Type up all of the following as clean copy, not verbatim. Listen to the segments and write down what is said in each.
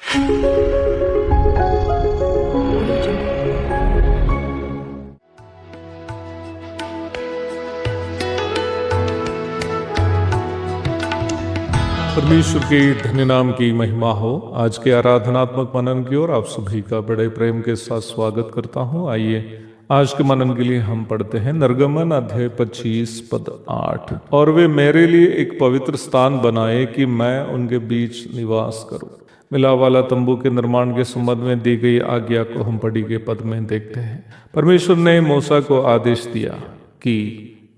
परमेश्वर के धन्य नाम की महिमा हो। आज के आराधनात्मक मनन की ओर आप सभी का बड़े प्रेम के साथ स्वागत करता हूं। आइए आज के मनन के लिए हम पढ़ते हैं निर्गमन अध्याय 25 पद 8। और वे मेरे लिए एक पवित्र स्थान बनाए कि मैं उनके बीच निवास करूं। मिलाप वाला तंबू के निर्माण के संबंध में दी गई आज्ञा को हम पढ़ी के पद में देखते हैं। परमेश्वर ने मूसा को आदेश दिया कि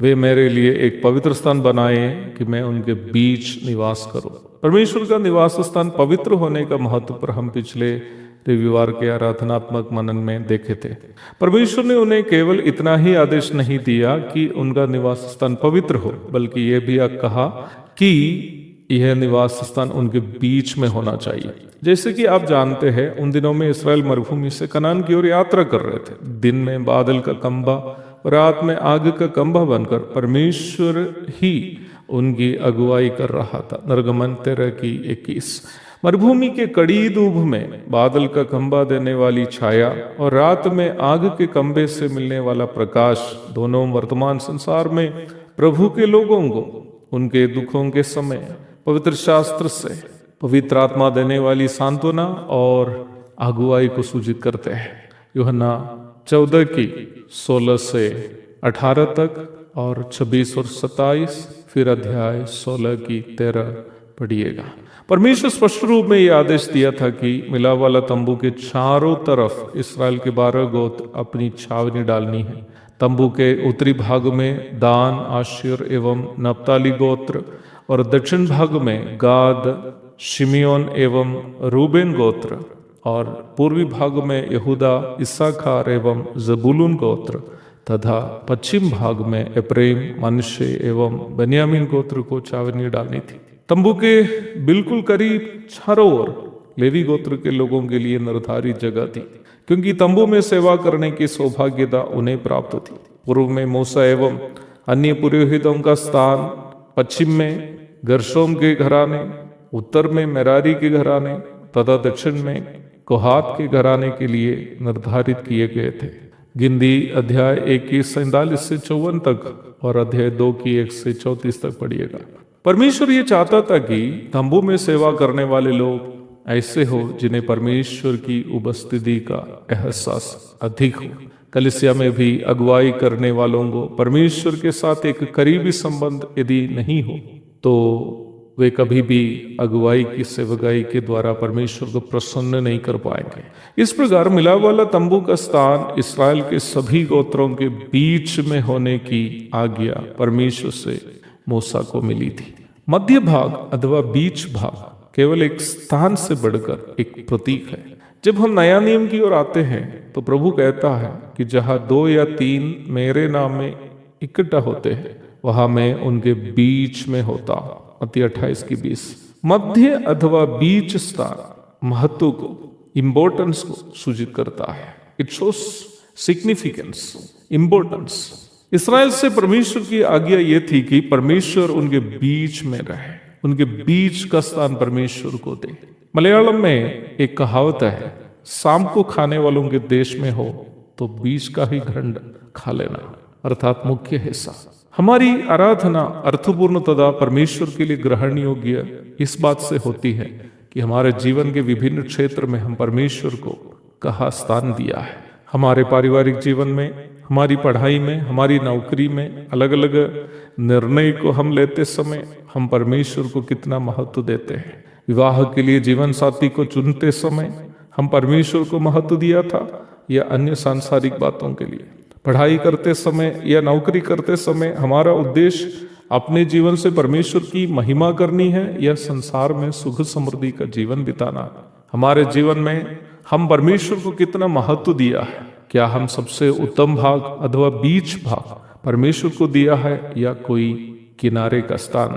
वे मेरे लिए एक पवित्र स्थान बनाए कि मैं उनके बीच निवास करूं। परमेश्वर का निवास स्थान पवित्र होने का महत्व पर हम पिछले रविवार के आराधनात्मक मनन में देखे थे। परमेश्वर ने उन्हें केवल इतना ही आदेश नहीं दिया कि उनका निवास स्थान पवित्र हो, बल्कि यह भी कहा कि यह निवास स्थान उनके बीच में होना चाहिए। जैसे कि आप जानते हैं, उन दिनों में इस्राएल मरुभूमि से कनान की ओर यात्रा कर रहे थे। दिन में बादल का खंभा, रात में आग का खंभा बनकर परमेश्वर ही उनकी अगुवाई कर रहा था। निर्गमन 13:21। मरुभूमि के कड़ी धूप में बादल का खंभा देने वाली छाया और रात में आग के खंभे से मिलने वाला प्रकाश दोनों वर्तमान संसार में प्रभु के लोगों को उनके दुखों के समय पवित्र शास्त्र से पवित्र आत्मा देने वाली सांत्वना और अगुवाई को सूचित करते हैं। यूहन्ना 14:16 से 18 तक और 26 और 27, फिर अध्याय 16:13 पढ़िएगा। परमेश्वर स्पष्ट रूप में यह आदेश दिया था कि मिलाप वाला तंबू के चारों तरफ इस्राएल के 12 गोत्र अपनी छावनी डालनी है। तंबू के उत्तरी भाग में दान, आशेर एवं नप्ताली गोत्र और दक्षिण भाग में गाद, शिमियोन एवं रूबेन गोत्र और पूर्वी भाग में यहूदा, इस्साकार एवं जबूलून गोत्र तथा पश्चिम भाग में एफ्राइम, मनश्शे एवं बेन्यामीन गोत्र को छावनी डालनी थी। तंबू के बिल्कुल करीब चारों ओर लेवी गोत्र के लोगों के लिए निर्धारित जगह थी, क्योंकि तंबू में सेवा करने की सौभाग्यता उन्हें प्राप्त थी। पूर्व में मूसा एवं अन्य पुरोहितों का स्थान, पश्चिम में गर्शोम के घराने, उत्तर में मेरारी के घराने तथा दक्षिण में कोहात के घराने के लिए निर्धारित किए गए थे। गिनती अध्याय 1 की 47 से 54 तक और अध्याय 2 की 1 से 34 तक पढ़िएगा। परमेश्वर ये चाहता था कि तंबू में सेवा करने वाले लोग ऐसे हो जिन्हें परमेश्वर की उपस्थिति का एहसास अधिक हो। कलीसिया में भी अगुवाई करने वालों को परमेश्वर के साथ एक करीबी संबंध यदि नहीं हो तो वे कभी भी अगुवाई की सेवकाई के द्वारा परमेश्वर को प्रसन्न नहीं कर पाएंगे। इस प्रकार मिलाप वाला तंबू का स्थान इस्राएल के सभी गोत्रों के बीच में होने की आज्ञा परमेश्वर से मूसा को मिली थी। मध्य भाग अथवा बीच भाग केवल एक स्थान से बढ़कर एक प्रतीक है। जब हम नया नियम की ओर आते हैं तो प्रभु कहता है कि जहां 2 या 3 मेरे नाम में इकट्ठा होते हैं वहां मैं उनके बीच में होता हूं। मत्ती 28:20। मध्य अथवा बीच स्थान महत्व को, इंपॉर्टेंस को सूचित करता है। It shows significance, importance. Israel से परमेश्वर की आज्ञा यह थी कि परमेश्वर उनके बीच में रहे, उनके बीच का स्थान परमेश्वर को दे। मलयालम में एक कहावत है, शाम को खाने वालों के देश में हो तो बीच का ही खंड खा लेना, अर्थात मुख्य हिस्सा। हमारी आराधना अर्थपूर्ण तथा परमेश्वर के लिए ग्रहण योग्य इस बात से होती है कि हमारे जीवन के विभिन्न क्षेत्र में हम परमेश्वर को कहाँ स्थान दिया है। हमारे पारिवारिक जीवन में, हमारी पढ़ाई में, हमारी नौकरी में अलग अलग निर्णय को हम लेते समय हम परमेश्वर को कितना महत्व देते हैं। विवाह के लिए जीवन साथी को चुनते समय हम परमेश्वर को महत्व दिया था या अन्य सांसारिक बातों के लिए। पढ़ाई करते समय या नौकरी करते समय हमारा उद्देश्य अपने जीवन से परमेश्वर की महिमा करनी है या संसार में सुख समृद्धि का जीवन बिताना। हमारे जीवन में हम परमेश्वर को कितना महत्व दिया है। क्या हम सबसे उत्तम भाग अथवा बीच भाग परमेश्वर को दिया है या कोई किनारे का स्थान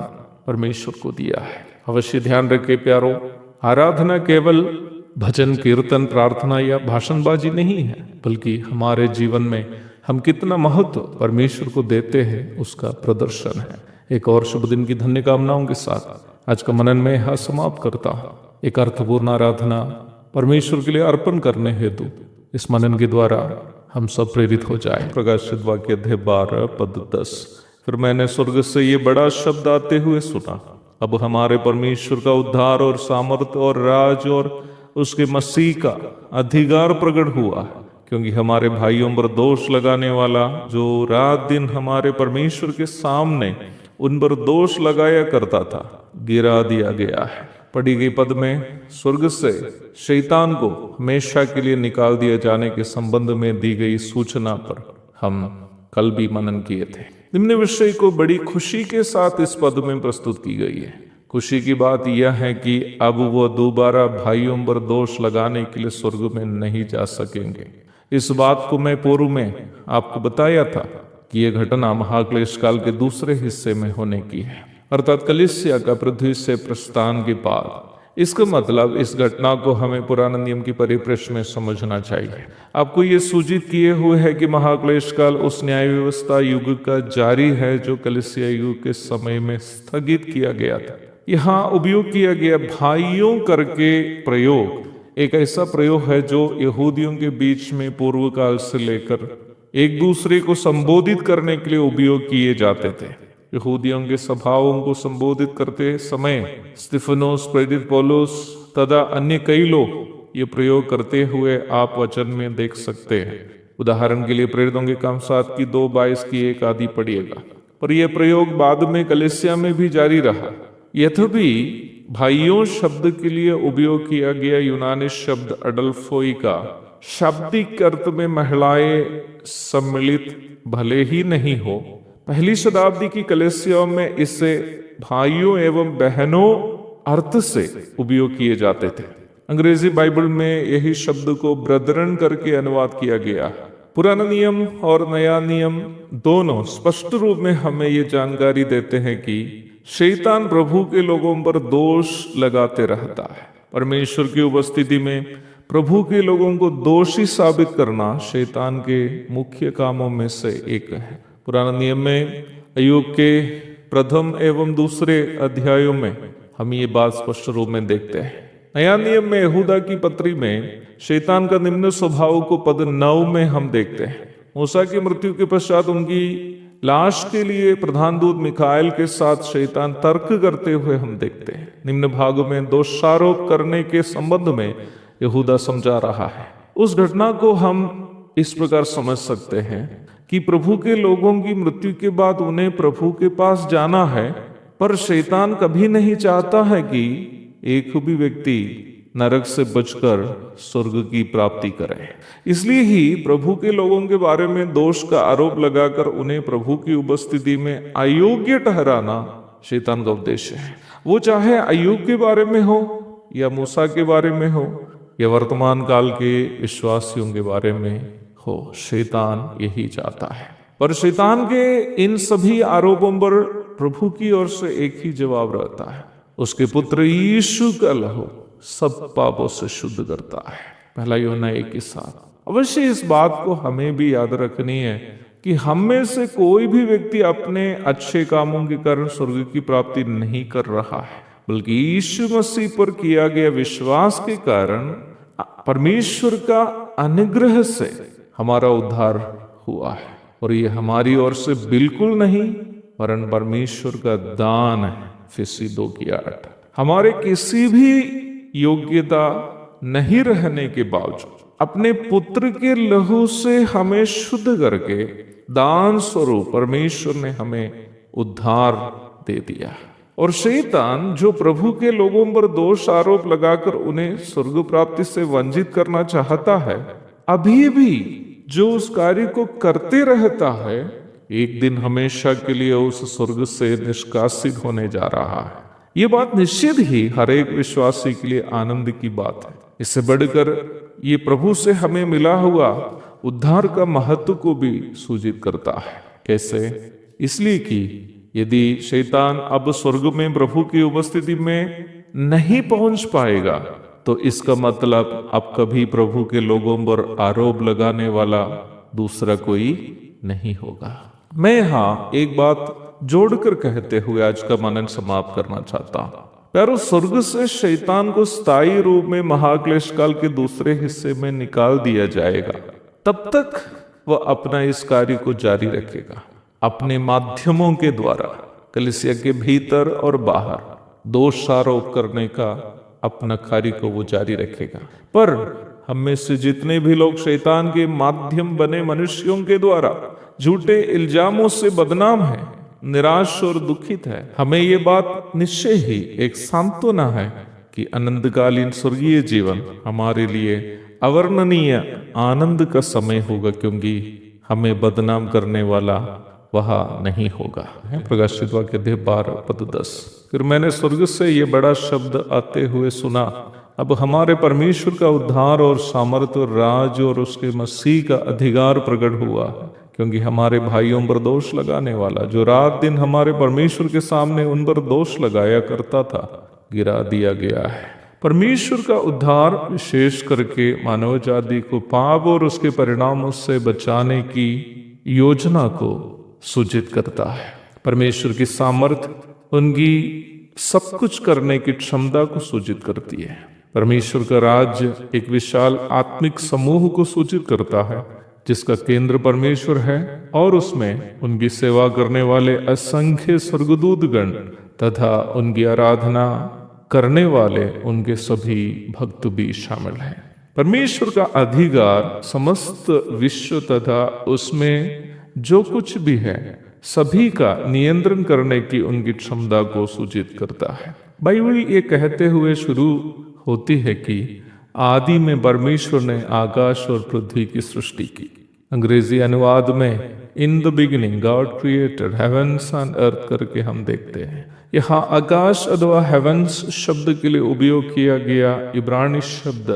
परमेश्वर को दिया है। अवश्य ध्यान रखें प्यारो, आराधना केवल भजन, कीर्तन, प्रार्थना या भाषणबाजी नहीं है, बल्कि हमारे जीवन में हम कितना महत्व परमेश्वर को देते हैं उसका प्रदर्शन है। एक और शुभ दिन की धन्य कामनाओं के साथ आज का मनन में यहाँ समाप्त करता हूँ। एक अर्थपूर्ण आराधना परमेश्वर के लिए अर्पण करने हेतु इस मनन के द्वारा हम सब प्रेरित हो जाए। प्रकाशित वाक्य अध्याय 12 पद 10। फिर मैंने स्वर्ग से ये बड़ा शब्द आते हुए सुना, अब हमारे परमेश्वर का उद्धार और सामर्थ और राज और उसके मसीह का अधिकार प्रकट हुआ है, क्योंकि हमारे भाइयों पर दोष लगाने वाला जो रात दिन हमारे परमेश्वर के सामने उन पर दोष लगाया करता था, गिरा दिया गया है। पढ़ी गई पद में स्वर्ग से शैतान को हमेशा के लिए निकाल दिए जाने के संबंध में दी गई सूचना पर हम कल भी मनन किए थे। निम्न विषय को बड़ी खुशी के साथ इस पद में प्रस्तुत की गई है। खुशी की बात यह है कि अब वो दोबारा भाइयों पर दोष लगाने के लिए स्वर्ग में नहीं जा सकेंगे। इस बात को मैं पूर्व में आपको बताया था कि यह घटना महाक्लेश काल के दूसरे हिस्से में होने की है, अर्थात कलीसिया का पृथ्वी से प्रस्थान के बाद। इसका मतलब इस घटना को हमें पुराने नियम की परिप्रेक्ष्य में समझना चाहिए। आपको ये सूचित किए हुए है कि महाक्लेश काल उस न्याय व्यवस्था युग का जारी है जो कलीसिया युग के समय में स्थगित किया गया था। यहाँ उपयोग किया गया भाइयों करके प्रयोग एक ऐसा प्रयोग है जो यहूदियों के बीच में पूर्व काल से लेकर एक दूसरे को संबोधित करने के लिए उपयोग किए जाते थे। यहूदियों के सभाओं को संबोधित करते समय स्तिफनोस, प्रेरित पौलुस तथा अन्य कई लोग ये प्रयोग करते हुए आप वचन में देख सकते हैं। उदाहरण के लिए प्रेरितों के काम 7 की 2:22 की 1 आदि पढ़िएगा। पर यह प्रयोग बाद में कलीसिया में भी जारी रहा। यद्यपि भाइयों शब्द के लिए उपयोग किया गया यूनानी शब्द अडल्फोई का शाब्दिक अर्थ में महिलाएं सम्मिलित भले ही नहीं हो, पहली शताब्दी की कलीसियाओं में इससे भाइयों एवं बहनों अर्थ से उपयोग किए जाते थे। अंग्रेजी बाइबल में यही शब्द को ब्रदरन करके अनुवाद किया गया। पुराना नियम और नया नियम दोनों स्पष्ट रूप में हमें ये जानकारी देते हैं कि शैतान प्रभु के लोगों पर दोष लगाते रहता है। परमेश्वर की उपस्थिति में प्रभु के लोगों को दोषी साबित करना शैतान के मुख्य कामों में से एक है। पुराने नियम में अय्यूब के प्रथम एवं दूसरे अध्यायों में हम ये बात स्पष्ट रूप में देखते हैं। नया नियम में यहूदा की पत्री में शैतान का निम्न स्वभाव को पद 9 में हम देखते हैं। मूसा की मृत्यु के पश्चात उनकी लाश के लिए प्रधान दूत मिखाएल के साथ शैतान तर्क करते हुए हम देखते हैं। निम्न भाग में दोषारोप करने के संबंध में यहूदा समझा रहा है। उस घटना को हम इस प्रकार समझ सकते हैं कि प्रभु के लोगों की मृत्यु के बाद उन्हें प्रभु के पास जाना है, पर शैतान कभी नहीं चाहता है कि एक भी व्यक्ति नरक से बचकर स्वर्ग की प्राप्ति करे। इसलिए ही प्रभु के लोगों के बारे में दोष का आरोप लगाकर उन्हें प्रभु की उपस्थिति में अयोग्य ठहराना शैतान का उद्देश्य है। वो चाहे अय्यूब के बारे में हो या मूसा के बारे में हो या वर्तमान काल के विश्वासियों के बारे में हो, शैतान यही चाहता है। पर शैतान के इन सभी आरोपों पर प्रभु की ओर से एक ही जवाब रहता है, उसके पुत्र यीशु का लहू सब पापों से शुद्ध करता है। पहला यूहन्ना 1:7। अवश्य इस बात को हमें भी याद रखनी है कि हम में से कोई भी व्यक्ति अपने अच्छे कामों के कारण स्वर्ग की प्राप्ति नहीं कर रहा है, बल्कि यीशु मसीह पर किया गया विश्वास के कारण परमेश्वर का अनुग्रह से हमारा उद्धार हुआ है। और ये हमारी ओर से बिल्कुल नहीं, वरन परमेश्वर का दान है। फिलिप्पी 2:8। हमारे किसी भी योग्यता नहीं रहने के बावजूद अपने पुत्र के लहू से हमें शुद्ध करके दान स्वरूप परमेश्वर ने हमें उद्धार दे दिया। और शैतान जो प्रभु के लोगों पर दोष आरोप लगाकर उन्हें स्वर्ग प्राप्ति से वंचित करना चाहता है, अभी भी जो उस कार्य को करते रहता है, एक दिन हमेशा के लिए उस स्वर्ग से निष्कासित होने जा रहा है। ये बात निश्चित ही हर एक विश्वासी के लिए आनंद की बात है। इससे बढ़कर ये प्रभु से हमें मिला हुआ उद्धार का महत्व को भी सूचित करता है। कैसे? इसलिए कि यदि शैतान अब स्वर्ग में प्रभु की उपस्थिति में नहीं पहुंच पाएगा, तो इसका मतलब अब कभी प्रभु के लोगों पर आरोप लगाने वाला दूसरा कोई नहीं होगा। मैं यहाँ एक बात जोड़कर कहते हुए आज का मनन समाप्त करना चाहता हूं। प्यारो, स्वर्ग से शैतान को स्थायी रूप में महाक्लेश काल के दूसरे हिस्से में निकाल दिया जाएगा। तब तक वह अपना इस कार्य को जारी रखेगा, अपने माध्यमों के द्वारा कलीसिया के भीतर और बाहर दोषारोप करने का अपना कार्य को वो जारी रखेगा। पर हम में से जितने भी लोग शैतान के माध्यम बने मनुष्यों के द्वारा झूठे इल्जामों से बदनाम हैं, निराश और दुखित है, हमें ये बात निश्चय ही एक सांत्वना है कि अनंतकालीन स्वर्गीय जीवन हमारे लिए अवर्णनीय आनंद का समय होगा, क्योंकि हमें बदनाम करने वाला वहां नहीं होगा। प्रकाशित वाक्य अध्याय 12 पद 10। फिर मैंने स्वर्ग से ये बड़ा शब्द आते हुए सुना, अब हमारे परमेश्वर का उद्धार और सामर्थ और राज और उसके मसीह का अधिकार प्रकट हुआ, क्योंकि हमारे भाइयों पर दोष लगाने वाला जो रात दिन हमारे परमेश्वर के सामने उन पर दोष लगाया करता था, गिरा दिया गया है। परमेश्वर का उद्धार विशेष करके मानव जाति को पाप और उसके परिणामों से बचाने की योजना को सूचित करता है। परमेश्वर की सामर्थ उनकी सब कुछ करने की क्षमता को सूचित करती है। परमेश्वर का राज्य एक विशाल आत्मिक समूह को सूचित करता है, जिसका केंद्र परमेश्वर है और उसमें उनकी सेवा करने वाले असंख्य स्वर्गदूतगण तथा उनकी आराधना करने वाले उनके सभी भक्त भी शामिल हैं। परमेश्वर का अधिकार समस्त विश्व तथा उसमें जो कुछ भी है सभी का नियंत्रण करने की उनकी क्षमता को सूचित करता है। बाइबल ये कहते हुए शुरू होती है कि आदि में परमेश्वर ने आकाश और पृथ्वी की सृष्टि की। अंग्रेजी अनुवाद में in the beginning God created heaven's and earth करके हम देखते हैं। यहाँ आकाश अथवा हेवेंस शब्द के लिए उपयोग किया गया इब्रानी शब्द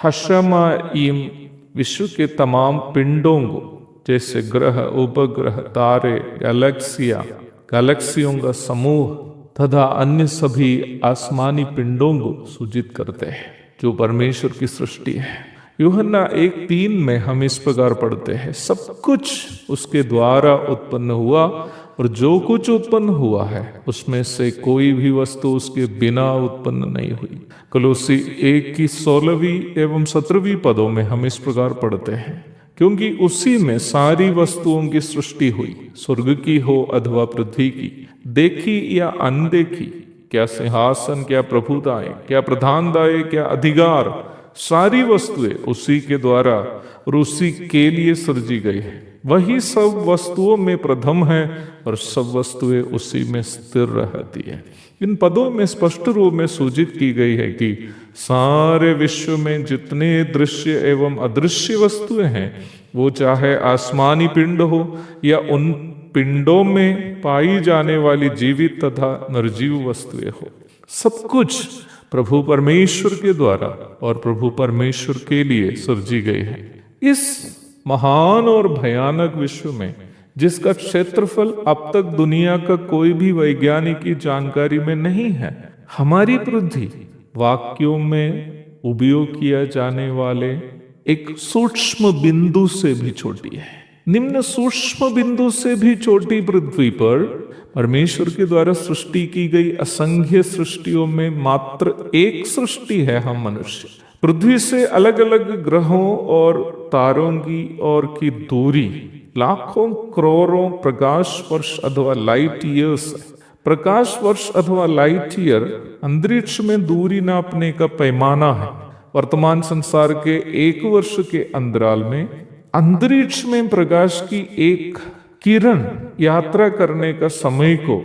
हशमाइम विश्व के तमाम पिंडों को, जैसे ग्रह, उपग्रह, तारे, गैलेक्सियों का समूह तथा अन्य सभी आसमानी पिंडों को सूचित करते हैं जो परमेश्वर की सृष्टि है। यूहन्ना 1:3 में हम इस प्रकार पढ़ते हैं, सब कुछ उसके द्वारा उत्पन्न हुआ और जो कुछ उत्पन्न हुआ है उसमें से कोई भी वस्तु उसके बिना उत्पन्न नहीं हुई। कोलोसी 1 की 16वीं एवं 17वीं पदों में हम इस प्रकार पढ़ते हैं, क्योंकि उसी में सारी वस्तुओं की सृष्टि हुई, स्वर्ग की हो अथवा पृथ्वी की, देखी या अनदेखी, क्या सिंहासन, क्या प्रभुताएं, क्या प्रधानताएं, क्या अधिकार, सारी वस्तुएं उसी के द्वारा और उसी के लिए सृजी गई है। वही सब वस्तुओं में प्रथम है और सब वस्तुएं उसी में स्थिर रहती है। इन पदों में स्पष्ट रूप में सूचित की गई है कि सारे विश्व में जितने दृश्य एवं अदृश्य वस्तुएं हैं, वो चाहे आसमानी पिंड हो या उन पिंडों में पाई जाने वाली जीवित तथा निर्जीव वस्तुएं हो, सब कुछ प्रभु परमेश्वर के द्वारा और प्रभु परमेश्वर के लिए सृजी गई है। इस महान और भयानक विश्व में, जिसका क्षेत्रफल अब तक दुनिया का कोई भी वैज्ञानिक की जानकारी में नहीं है, हमारी पृथ्वी वाक्यों में उपयोग किया जाने वाले एक सूक्ष्म बिंदु से भी छोटी है। निम्न सूक्ष्म बिंदु से भी छोटी पृथ्वी पर परमेश्वर के द्वारा सृष्टि की गई असंख्य सृष्टियों में मात्र एक सृष्टि है हम मनुष्य। पृथ्वी से अलग अलग ग्रहों और तारों की ओर की दूरी लाखों करोड़ों प्रकाश वर्ष अथवा लाइट ईयर्स है। प्रकाश वर्ष अथवा लाइट ईयर अंतरिक्ष में दूरी नापने का पैमाना है। वर्तमान संसार के 1 वर्ष के अंतराल में अंतरिक्ष में प्रकाश की एक किरण यात्रा करने का समय को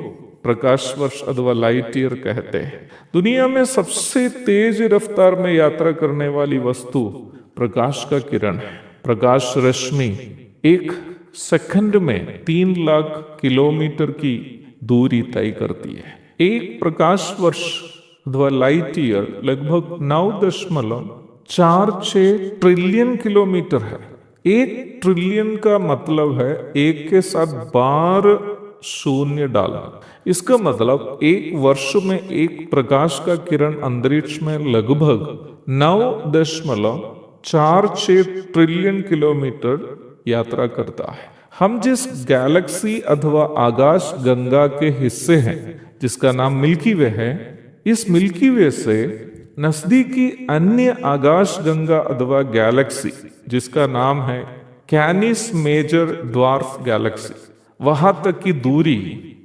प्रकाश वर्ष अथवा लाइट ईयर कहते हैं। दुनिया में सबसे तेज रफ्तार में यात्रा करने वाली वस्तु प्रकाश का किरण है। प्रकाश रश्मि 1 सेकंड में 3 लाख किलोमीटर की दूरी तय करती है। एक प्रकाश वर्ष अथवा लाइट ईयर लगभग 9.46 ट्रिलियन किलोमीटर है। 1 ट्रिलियन का मतलब है 1 के साथ 12 शून्य डालना। इसका मतलब 1 वर्ष में एक प्रकाश का किरण अंतरिक्ष में लगभग 9.46 ट्रिलियन किलोमीटर यात्रा करता है। हम जिस गैलेक्सी अथवा आकाश गंगा के हिस्से हैं, जिसका नाम मिल्की वे है, इस मिल्की वे से नजदीकी अन्य आकाश गंगा अथवा गैलेक्सी जिसका नाम है कैनिस मेजर ड्वार्फ गैलेक्सी, वहां तक की दूरी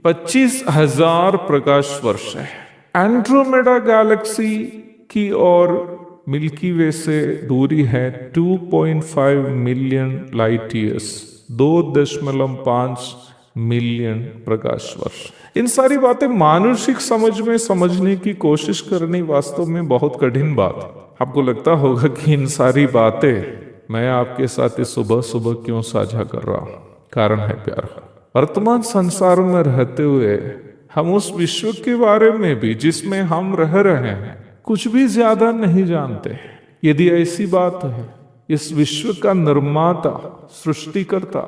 25,000 प्रकाश वर्ष है। एंड्रोमेडा गैलेक्सी की और मिल्की वे से दूरी है 2.5 मिलियन लाइट ईयर्स, 2.5 मिलियन प्रकाश वर्ष। इन सारी बातें मानुषिक समझ में समझने की कोशिश करनी वास्तव में बहुत कठिन बात है। आपको लगता होगा कि इन सारी बातें मैं आपके साथ इस सुबह सुबह क्यों साझा कर रहा हूं। कारण है प्यार। वर्तमान संसार में रहते हुए हम उस विश्व के बारे में भी जिसमें हम रह रहे हैं कुछ भी ज्यादा नहीं जानते। यदि ऐसी बात है, इस विश्व का निर्माता सृष्टिकर्ता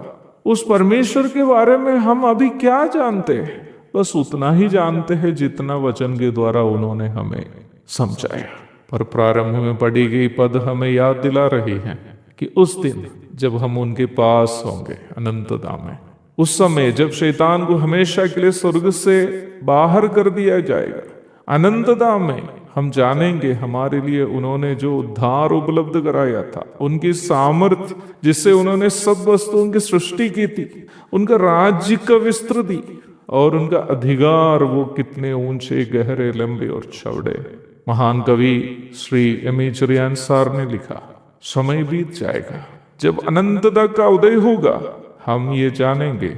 उस परमेश्वर के बारे में हम अभी क्या जानते हैं? बस उतना ही जानते हैं जितना वचन के द्वारा उन्होंने हमें समझाया। पर प्रारंभ में पढ़ी गई पद हमें याद दिला रही है कि उस दिन जब हम उनके पास होंगे अनंतता में, उस समय जब शैतान को हमेशा के लिए स्वर्ग से बाहर कर दिया जाएगा, अनंतता में हम जानेंगे हमारे लिए उन्होंने जो उद्धार उपलब्ध कराया था, उनकी सामर्थ्य जिससे उन्होंने सब वस्तुओं की सृष्टि की थी, उनका राज्य का विस्तृति और उनका अधिकार वो कितने ऊंचे, गहरे, लंबे और चौड़े। महान कवि श्री एमी चिरियानसार ने लिखा, समय बीत जाएगा, जब अनंतता का उदय होगा हम ये जानेंगे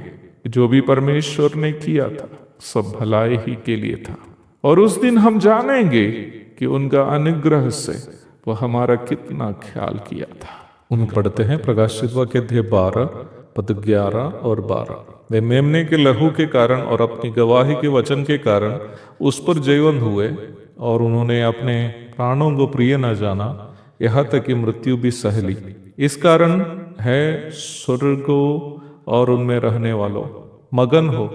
जो भी परमेश्वर ने किया था सब भलाई ही के लिए था, और उस दिन हम जानेंगे कि उनका अनुग्रह से वह हमारा कितना ख्याल किया था। उन पढ़ते हैं प्रकाशित वाक्य अध्याय 12 पद 11 और 12। वे मेमने के लहू के कारण और अपनी गवाही के वचन के कारण उस पर जयवंत हुए, और उन्होंने अपने प्राणों को प्रिय न जाना, यहाँ तक कि मृत्यु भी सह ली। इस कारण है स्वर्गो और उनमें रहने वालों, मगन हो,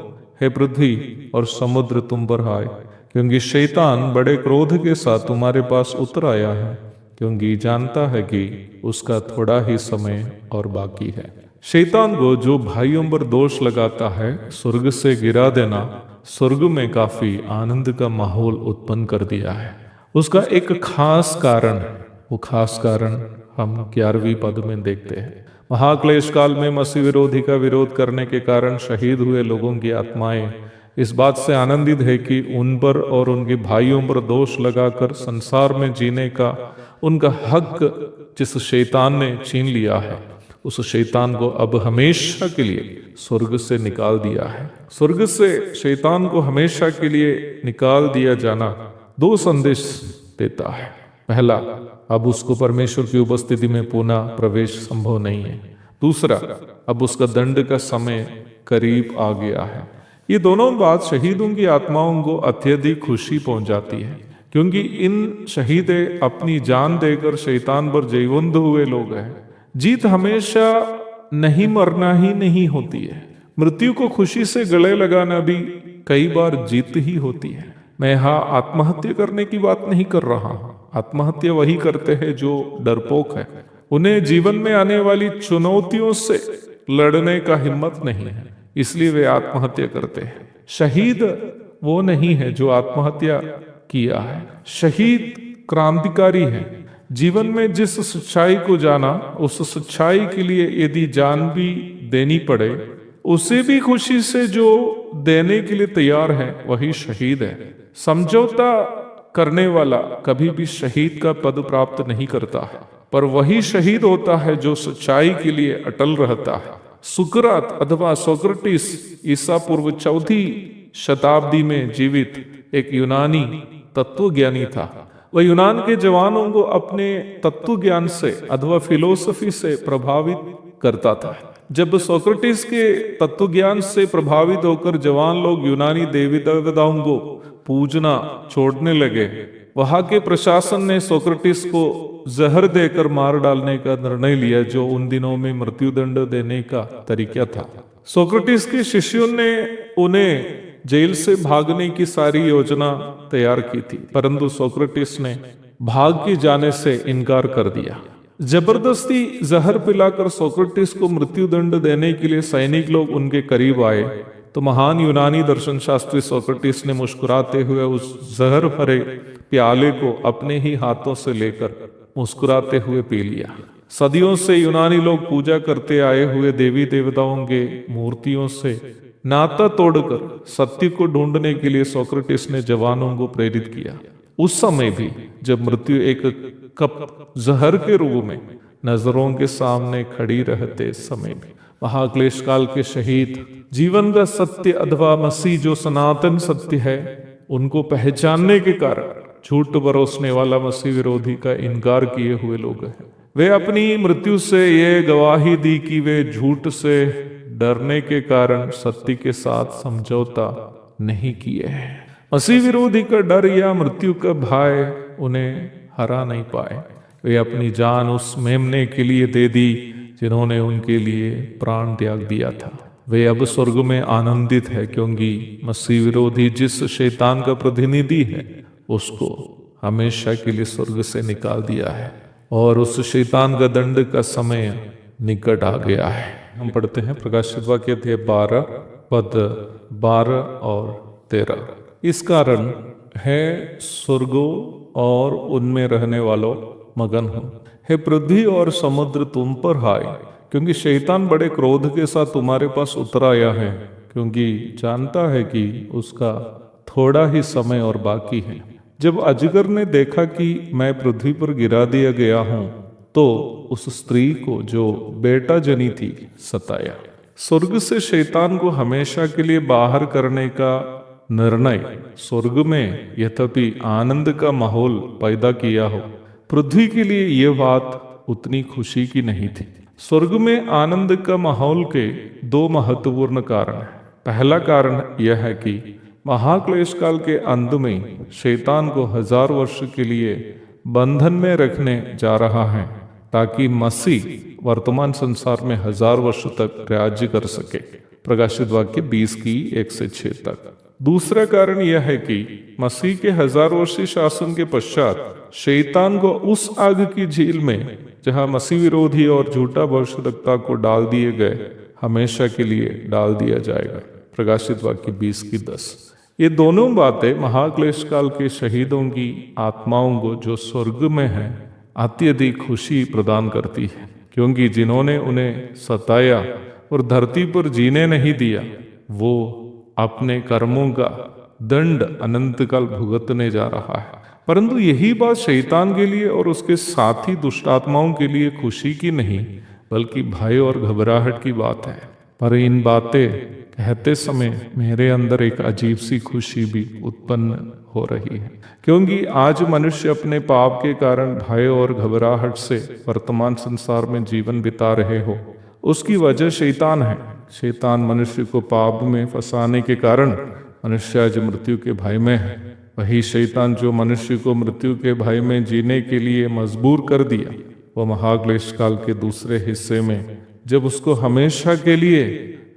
हे पृथ्वी और समुद्र तुम पर हाय, क्योंकि शैतान बड़े क्रोध के साथ तुम्हारे पास उतर आया है, क्योंकि जानता है कि उसका थोड़ा ही समय और बाकी है। शैतान को जो भाइयों पर दोष लगाता है स्वर्ग से गिरा देना स्वर्ग में काफी आनंद का माहौल उत्पन्न कर दिया है। उसका एक खास कारण, वो खास कारण हम 11वीं पद में देखते हैं। महाक्लेश काल में मसीह विरोधी का विरोध करने के कारण शहीद हुए लोगों की आत्माएं इस बात से आनंदित है कि उन पर और उनके भाइयों पर दोष लगाकर संसार में जीने का उनका हक जिस शैतान ने छीन लिया है, उस शैतान को अब हमेशा के लिए स्वर्ग से निकाल दिया है। स्वर्ग से शैतान को हमेशा के लिए निकाल दिया जाना 2 संदेश देता है। पहला, अब उसको परमेश्वर की उपस्थिति में पुनः प्रवेश संभव नहीं है। दूसरा, अब उसका दंड का समय करीब आ गया है। ये दोनों बात शहीदों की आत्माओं को अत्यधिक खुशी पहुंचाती है, क्योंकि इन शहीदें अपनी जान देकर शैतान पर जयवंत हुए लोग हैं। जीत हमेशा नहीं मरना ही नहीं होती है, मृत्यु को खुशी से गले लगाना भी कई बार जीत ही होती है। मैं यहाँ आत्महत्या करने की बात नहीं कर रहा हूँ। आत्महत्या वही करते हैं जो डरपोक है, उन्हें जीवन में आने वाली चुनौतियों से लड़ने का हिम्मत नहीं है, इसलिए वे आत्महत्या करते हैं। शहीद वो नहीं है जो आत्महत्या किया है। शहीद क्रांतिकारी है। जीवन में जिस सच्चाई को जाना, उस सच्चाई के लिए यदि जान भी देनी पड़े, उसे भी खुशी से जो देने के लिए तैयार है, वही शहीद है। समझौता करने वाला कभी भी शहीद का पद प्राप्त नहीं करता है, पर वही शहीद होता है जो सच्चाई के लिए अटल रहता है। सुकरात अथवा सोक्रेटिस ईसा पूर्व 4वीं शताब्दी में जीवित एक यूनानी तत्वज्ञानी था। वह यूनान के जवानों को अपने तत्व ज्ञान से अथवा फिलोसफी से प्रभावित करता था। जब सोक्रेटिस के तत्व ज्ञान से प्रभावित होकर जवान लोग यूनानी देवी देवताओं को पूजना छोड़ने लगे, वहां के प्रशासन ने सोक्रेटिस को जहर देकर मार डालने का निर्णय लिया, जो उन दिनों में मृत्युदंड देने का तरीका था। सोक्रेटिस के शिष्यों ने उन्हें जेल से भागने की सारी योजना तैयार की थी, परंतु सोक्रेटिस ने भाग के जाने से इनकार कर दिया। जबरदस्ती जहर पिलाकर सोक्रेटिस को मृत्युदंड देने के लिए सैनिक लोग उनके करीब आए, तो महान यूनानी दर्शन शास्त्री सोक्रेटिस ने मुस्कुराते हुए उस जहर भरे प्याले को अपने ही हाथों से लेकर मुस्कुराते हुए पी लिया। सदियों से यूनानी लोग पूजा करते आए हुए देवी देवताओं के मूर्तियों से नाता तोड़कर सत्य को ढूंढने के लिए सोक्रेटिस ने जवानों को प्रेरित किया। उस समय भी जब मृत्यु एक कप जहर के रूप में नजरों के सामने खड़ी रहते समय भी महाक्लेश काल के शहीद जीवन का सत्य अथवा मसीह जो सनातन सत्य है उनको पहचानने के कारण झूठ बरोसने वाला मसीह विरोधी का इनकार किए हुए लोग हैं। वे अपनी मृत्यु से ये गवाही दी कि वे झूठ से डरने के कारण सत्य के साथ समझौता नहीं किए हैं। मसीह विरोधी का डर या मृत्यु का भय उन्हें हरा नहीं पाए। वे अपनी जान उस मेमने के लिए दे दी जिन्होंने उनके लिए प्राण त्याग दिया था। वे अब स्वर्ग में आनंदित है क्योंकि मसीह विरोधी जिस शैतान का प्रतिनिधि है उसको हमेशा के लिए स्वर्ग से निकाल दिया है और उस शैतान का दंड का समय निकट आ गया है। हम पढ़ते हैं प्रकाशित वाक्य अध्याय 12 पद 12 और 13। इस कारण है स्वर्गों और उनमें रहने वालों मगन हो, हे पृथ्वी और समुद्र तुम पर हाय, क्योंकि शैतान बड़े क्रोध के साथ तुम्हारे पास उतर आया है, क्योंकि जानता है कि उसका थोड़ा ही समय और बाकी है। जब अजगर ने देखा कि मैं पृथ्वी पर गिरा दिया गया हूं तो उस स्त्री को जो बेटा जनी थी सताया। स्वर्ग से शैतान को हमेशा के लिए बाहर करने का निर्णय स्वर्ग में यद्यपि आनंद का माहौल पैदा किया हो, पृथ्वी के लिए यह बात उतनी खुशी की नहीं थी। स्वर्ग में आनंद का माहौल के दो महत्वपूर्ण कारण हैं। पहला कारण यह है कि महाक्लेश काल के अंत में शैतान को 1000 वर्ष के लिए बंधन में रखने जा रहा है ताकि मसीह वर्तमान संसार में 1000 वर्ष तक राज्य कर सके। प्रकाशित वाक्य 20 की 1 से 6 तक। दूसरा कारण यह है कि मसीह के 1000 वर्षीय शासन के पश्चात शैतान को उस आग की झील में जहां मसीह विरोधी और झूठा भविष्यवक्ता को डाल दिए गए हमेशा के लिए डाल दिया जाएगा। प्रकाशित वाक्य 20 की 10। ये दोनों बातें महाक्लेश काल के शहीदों की आत्माओं को जो स्वर्ग में है अत्यधिक खुशी प्रदान करती है, क्योंकि जिन्होंने उन्हें सताया और धरती पर जीने नहीं दिया वो अपने कर्मों का दंड अनंत काल भुगतने जा रहा है। परंतु यही बात शैतान के लिए और उसके साथी दुष्ट आत्माओं के लिए खुशी की नहीं बल्कि भय और घबराहट की बात है। पर इन बातें कहते समय मेरे अंदर एक अजीब सी खुशी भी उत्पन्न हो रही है, क्योंकि आज मनुष्य अपने पाप के कारण भय और घबराहट से वर्तमान संसार में जीवन बिता रहे हो। उसकी वजह शैतान है। शैतान मनुष्य को पाप में फंसाने के कारण मनुष्य आज मृत्यु के भय में है। वही शैतान जो मनुष्य को मृत्यु के भय में जीने के लिए मजबूर कर दिया, वो महाक्लेश काल के दूसरे हिस्से में जब उसको हमेशा के लिए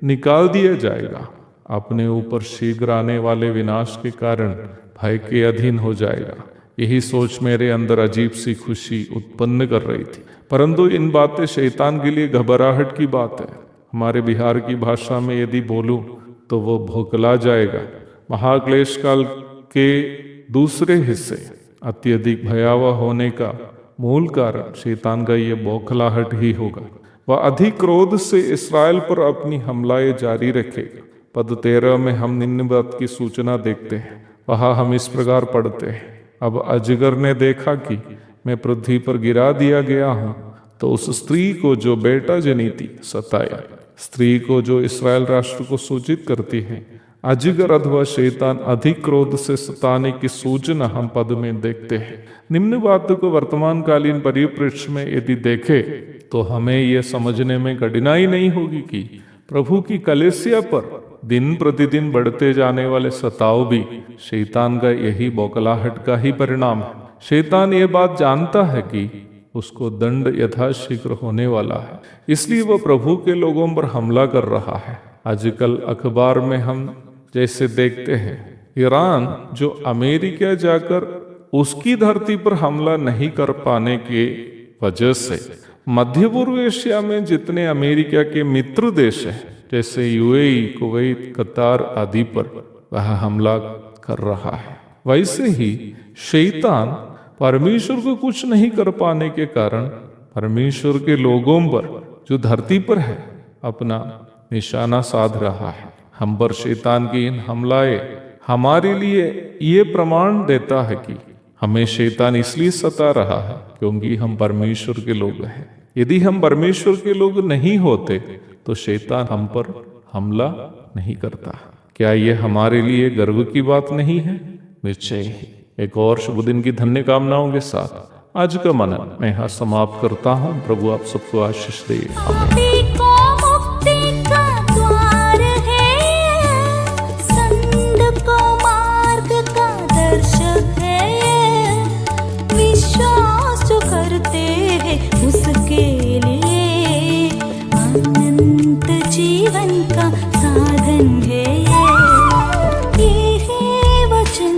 निकाल दिया जाएगा, अपने ऊपर शीघ्र आने वाले विनाश के कारण भय के अधीन हो जाएगा। यही सोच मेरे अंदर अजीब सी खुशी उत्पन्न कर रही थी। परंतु इन बातें शैतान के लिए घबराहट की बात है। हमारे बिहार की भाषा में यदि बोलूं तो वो भोकला जाएगा। महाक्लेश काल के दूसरे हिस्से अत्यधिक भयावह होने का मूल कारण शैतान का ये बौखलाहट ही होगा। वह अधिक क्रोध से इस्राएल पर अपनी हमलाएं जारी रखेगा। पद 13 में हम निम्न बात की सूचना देखते हैं। वहां हम इस प्रकार पढ़ते हैं, अब अजगर ने देखा कि मैं पृथ्वी पर गिरा दिया गया हूं तो उस स्त्री को जो बेटा जनी थी सताया। स्त्री को जो इस्राएल राष्ट्र को सूचित करती है। अजगर अथवा शैतान अधिक क्रोध से सताने की सूचना हम पद में देखते हैं। निम्न बातों को वर्तमान कालीन परिप्रेक्ष्य में यदि देखे तो हमें यह समझने में कठिनाई नहीं होगी कि प्रभु की कलीसिया पर दिन प्रतिदिन बढ़ते जाने वाले सताव भी शैतान का यही बौखलाहट का ही परिणाम है। शैतान ये बात जानता है कि उसको दंड यथाशीघ्र होने वाला है, इसलिए वह प्रभु के लोगों पर हमला कर रहा है। आजकल अखबार में हम जैसे देखते हैं, ईरान जो अमेरिका जाकर उसकी धरती पर हमला नहीं कर पाने के वजह से मध्य पूर्व एशिया में जितने अमेरिका के मित्र देश हैं जैसे यूएई, कुवैत, कतार आदि पर वह हमला कर रहा है। वैसे ही शैतान परमेश्वर को कुछ नहीं कर पाने के कारण परमेश्वर के लोगों पर जो धरती पर है अपना निशाना साध रहा है। हम पर शैतान की इन हमलाएं हमारे लिए ये प्रमाण देता है कि हमें शैतान इसलिए सता रहा है क्योंकि हम परमेश्वर के लोग हैं। यदि हम परमेश्वर के लोग नहीं होते तो शैतान हम पर हमला नहीं करता। क्या यह हमारे लिए गर्व की बात नहीं है? निश्चय ही। एक और शुभ दिन की धन्य कामनाओं के साथ आज का मनन मैं यहाँ समाप्त करता हूँ। प्रभु आप सबको आशीष दे। उसके लिए अनंत जीवन का साधन है ये है वचन,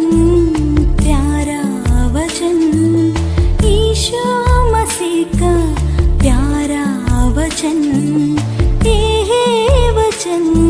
प्यारा वचन, यीशु मसीह का प्यारा वचन, ये है वचन।